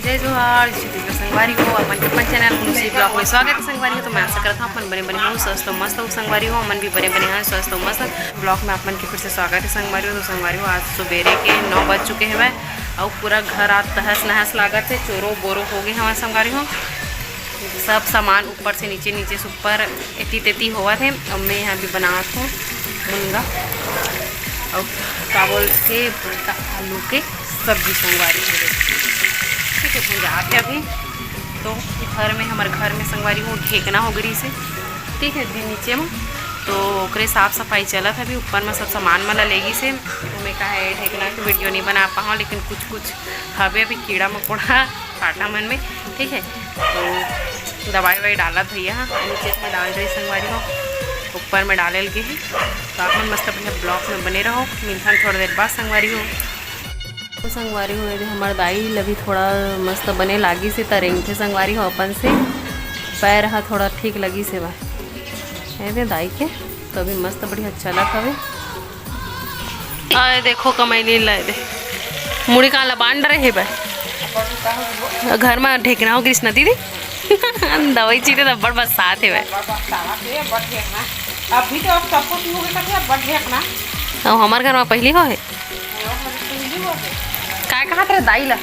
जय जोहार संगवारी हो अपन के अपन चैनल खुशी ब्लॉग में स्वागत है संगवारी हो। तो मैं आशा करता हूँ अपन बने बने हूँ स्वस्थ मस्त हूँ संगवारी हो। मन भी बने बने हैं स्वस्थ मस्त ब्लॉग में अपन के फिर से स्वागत है संगवारी हो। तो संगवारी हो आज सुबेरे के 9 बज चुके हैं और पूरा घर आज तहस नहस लागत है, चोरो बोरो हो गए हमारे संगवारी हो। सब सामान ऊपर से नीचे, नीचे से ऊपर एती तेती हुआ थे। अब मैं यहाँ भी बना हूँ मुनगा और क्या बोलते आलू के सब्जी संगवारी हो गई। ठीक है जाते अभी तो घर में हमारे घर में संगवारी हो ढेकना हो गई से। ठीक है दिन नीचे में तो ओकरे साफ़ सफाई चलत है। अभी ऊपर में सब सामान वाला लेगी से तो मैं कहा है ढेकना की वीडियो नहीं बना पाऊँ, लेकिन कुछ हवे अभी कीड़ा मकोड़ा काटा मन में। ठीक है तो दवाई ववाई डाला भैया नीचे में डाल रही संगवारी हो, ऊपर में डाले लगे हैं। तो आप मन मस्त अपने ब्लॉग में बने रहो। मिलता थोड़ी देर बाद संगवारी हो। तो संगवारी हो हमारे दाई लभी थोड़ा मस्त बने लागी से तरेंगे थे संगवारी हो अपन से पैर हा थोड़ा ठीक लगी से बा है दाई के। तो अभी मस्त बढ़िया चलत हवे। आए देखो कमैली लाए दे मुड़ी कहाँ लबान डरे है भाई घर में ढेकना हो कृष्णा दीदी दवाई चीटे तो बड़ बरसात है अभी तो सब कुछ हो गया बड़ ढेकना और हमारे घर में पहली हो है काय कहा तेरे दाई ला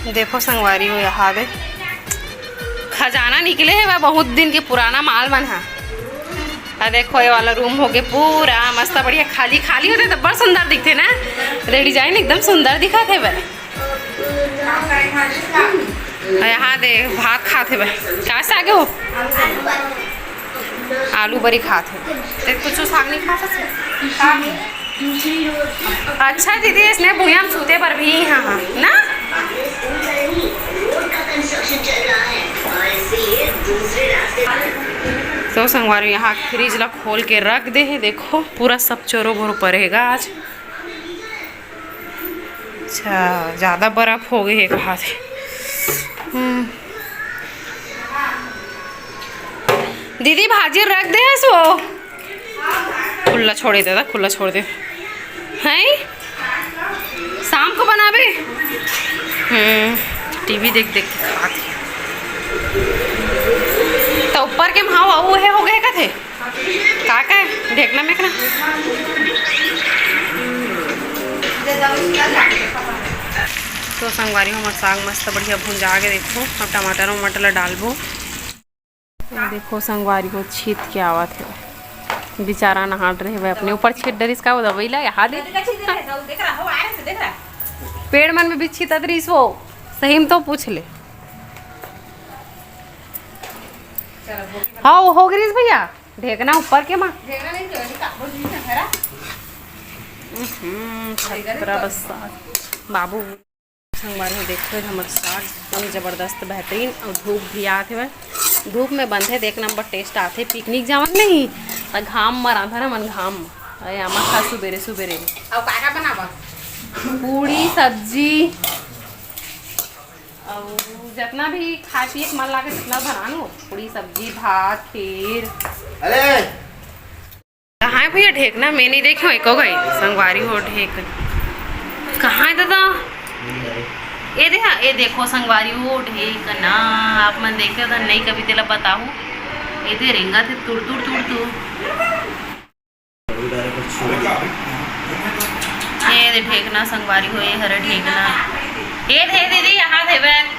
देखो संगवारी हो यहाँ दे खजाना निकले है वह बहुत दिन के पुराना माल मन है। देखो ये वाला रूम हो गया पूरा मस्त बढ़िया खाली खाली होते तो बड़ा सुंदर दिखते ना। रे डिजाइन एकदम सुंदर दिखा थे वह। यहाँ दे भात खाते वह कहाँ से आगे हो आलू बड़ी खाते कुछ साग नहीं खा सकते। अच्छा दीदी इसने भूया हम सूते पर भी हाँ ना तो संगवारी यहाँ फ्रिज ला खोल के रख दे है। देखो पूरा सब चोरो बोरो पड़ेगा आज। अच्छा ज़्यादा बर्फ हो गई है कहाँ से। दीदी भाजी रख दे है सो खुला छोड़ दे खुला छोड़ दे हैं शाम को बनावे। टीवी देख देख के खाते तो ऊपर के भाव वो है हो गए का थे का है ढेकना में ना। तो संगवारी हमारे साग मस्त बढ़िया भुंजा के देखो अब टमाटर वमाटर डालबो। देखो संगवारी को छीत के आवत है बेचारा नहाट रहे वह अपने ऊपर छीट डरिस का दवाई ला यहाँ दे पेड़ मन में भी छीता दरिस वो सही में तो पूछ ले। हाँ वो हो गई भैया ढेकना ऊपर के माँ बाबू संगवारी देखो हमारे साग एकदम जबरदस्त बेहतरीन और धूप भी आते हुए धूप में बंधे देख नंबर टेस्ट आते पिकनिक जावन नहीं तो घाम में रांधा ना मन घाम अरे आमा खा सुबेरे सुबेरे और का बनावा पूड़ी सब्जी और जितना भी खा पिए मन लागे जितना बना लो पूड़ी सब्जी भात खीर। अरे कहाँ है भैया ढेकना मैं नहीं देखी एको गई संगवारी हो ढेक कहाँ है दादा ये देखो संगवारी हो ढेकना आप मन देखे तो नहीं कभी तेला बताऊँ ये दे रेंगा थे तुड़ तुड़ तुड़ तू ये दे ढेकना संगवारी हो ये हरे ढेकना ये थे दीदी यहाँ थे वह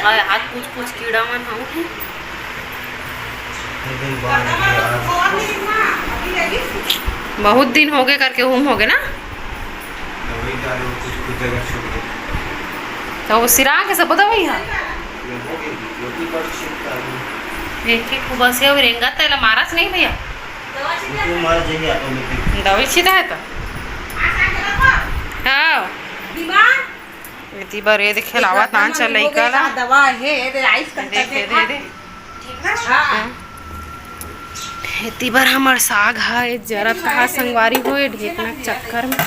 और हाथ कुछ कीड़ा मन हूँ बहुत दिन हो गए करके हुम हो गए ना तो वो सिरा के सब दवाई है एक बस है रेंगा तेला मारस नहीं भैया दवाई छीता है तो हाँ इतनी बार ये देखे लावत ना चल रही कला दवा है ये आइस करता दे ठीक ना हां इतनी बार हमार साग है जरा कहा संगवारी हो ढेकना चक्कर में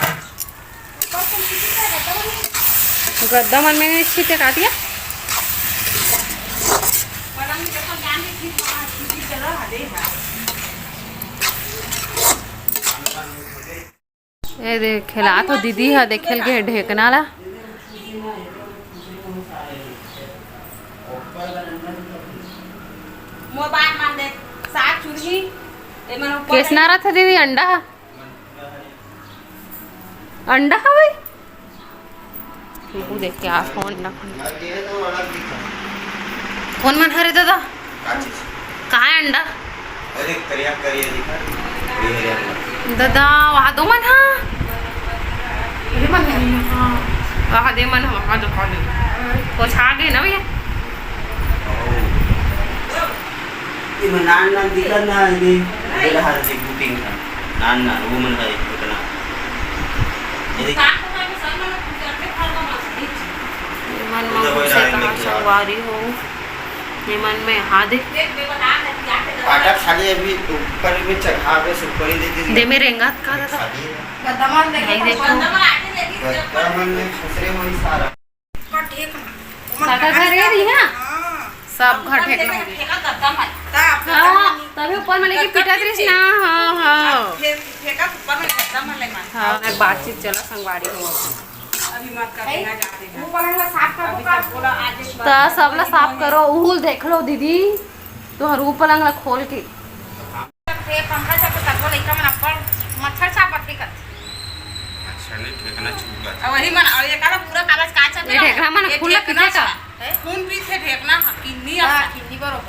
गद्दा मन में छीटे का दिया ये देखेला तो दीदी है देखेल के ढेकना ला मोबाइल मान दे साग चुरही ए मन ऊपर केसना रहा था दीदी अंडा अंडा है भाई वो देख के आ फोन ना कौन मन हरे दादा कहाँ है अंडा दादा वहाँ दो मन हाँ वहाँ दे मन वहाँ दो कुछ आ गए ना भैया नान दिखा ना ini ada harus dibuting kan नान वो मन है इतना ये मन में से कहाँ संगवारी हो ये मन में हाँ दे आटा खाली अभी ऊपर में चढ़ा पे सुपर ही देती दे मेरे रेंगात का दादा गदमन दे भाई देखो गदमन में खसरे वही सारा ठीक साका घर है दी ना सब घर ठेकना हो फेंका गदमन ता हाँ तभी ऊपर में लेके पिटा त्रिस ना हाँ हाँ फेंका ऊपर में गदमन ले मान हाँ बातचीत चला संगवारी हो अभी मत कर ना जाते हैं वो पलंग साफ कर दो का बोला आज तो सबला साफ करो उहुल देख लो दीदी तो हरू पलंग ला खोल के ये पंखा से तो तको लइका मन अपन मच्छर छाप के कर अच्छा नहीं ठेकना छूगा अब वही मन और ये काला पूरा कागज काचा ये ढेकना मन खुला पीछे का खून भी थे ढेकना किन्नी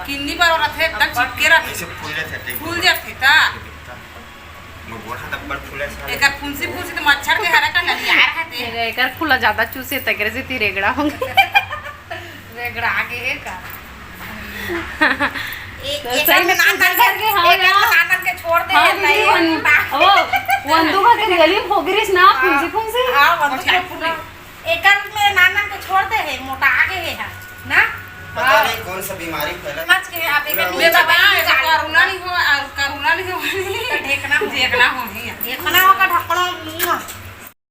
किन्नी पर और थे एकदम चिपके रखे ऐसे फूल जाते फूल जाते ता गोड़ा दब्बर फूले सारे एकर फुंसी फुंसी तो मच्छर के हरा का नहीं यार खाते एकर खुला ज्यादा चूसे तकरे से ती रेगड़ा होंगे रेगड़ा आगे है का तो सही में नान करके हाँ एक नानन के छोड़ दे ओ वंदू का के गली फोगरिस ना फुंसी फुंसी हां वंदू के पूरा एकर में नानन के छोड़ दे है मोटा आगे है ना पता नहीं कौन सा बीमारी फैला समझ के आप एक नीचे दबा करुणा नहीं हो और करुणा नहीं हो ढेकना हो ही ढेकना हो का ढक्कना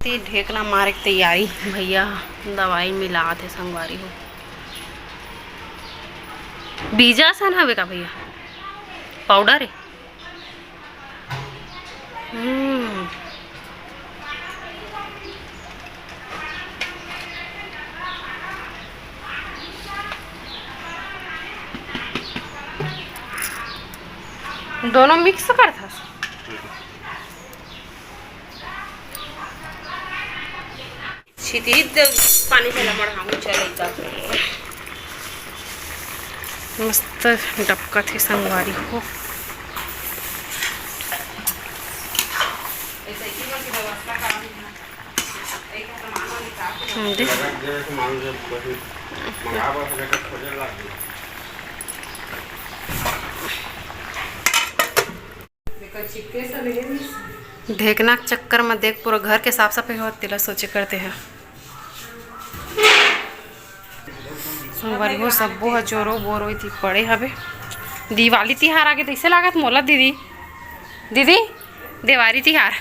ते ढेकना मारे की तैयारी भैया दवाई मिला थे संगवारी हो बीजा सन हवे का भैया पाउडर है दोनों मिक्स कर था छिटी पानी से लमड़ हम चले मस्त डबका थे संगवारी हो ढेकना चक्कर में देख पूरा घर के साफ सफाई हो तिला सोचे करते हैं संगवारी हो सब वो चोरो बोरो थी पड़े हवे दिवाली तिहार आगे तैसे लागत मोला दीदी दीदी दिवाली तिहार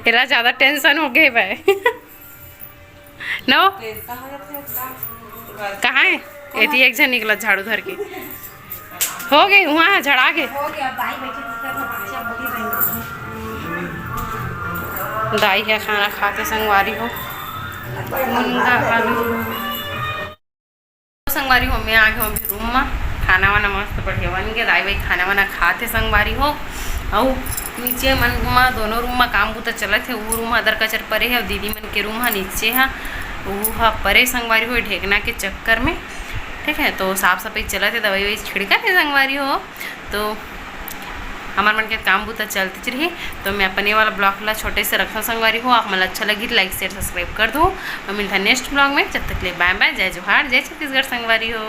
एरा ज्यादा टेंशन हो गए भाई नो कहाँ है एटी एक जन निकला झाड़ू धर के हो गई वहाँ झड़ा के दाई का खाना खाते संगवारी हो मुंगा आलू संगवारी हो मैं आ गई हूँ रूम में खाना वाना मस्त बढ़िया बन गया दाई भाई खाना वाना खाते संगवारी हो और नीचे मन में दोनों रूम में काम बुता चला थे वो रूम अदर कचर परे है और दीदी मन के रूम है नीचे है वो परे संगवारी हो ढेकना के चक्कर में ठीक है तो साफ सफाई चला थे दवाई वही छिड़का थे संगवारी हो तो हमारे मन के काम बुता चलती रही तो मैं अपने वाला ब्लॉग ला छोटे से रखा संगवारी हो आप मतलब अच्छा लगी लाइक शेयर सब्सक्राइब कर दो और मिलता है नेक्स्ट ब्लॉग में जब तक ले बाय बाय जय जोहार जय छत्तीसगढ़ संगवारी हो।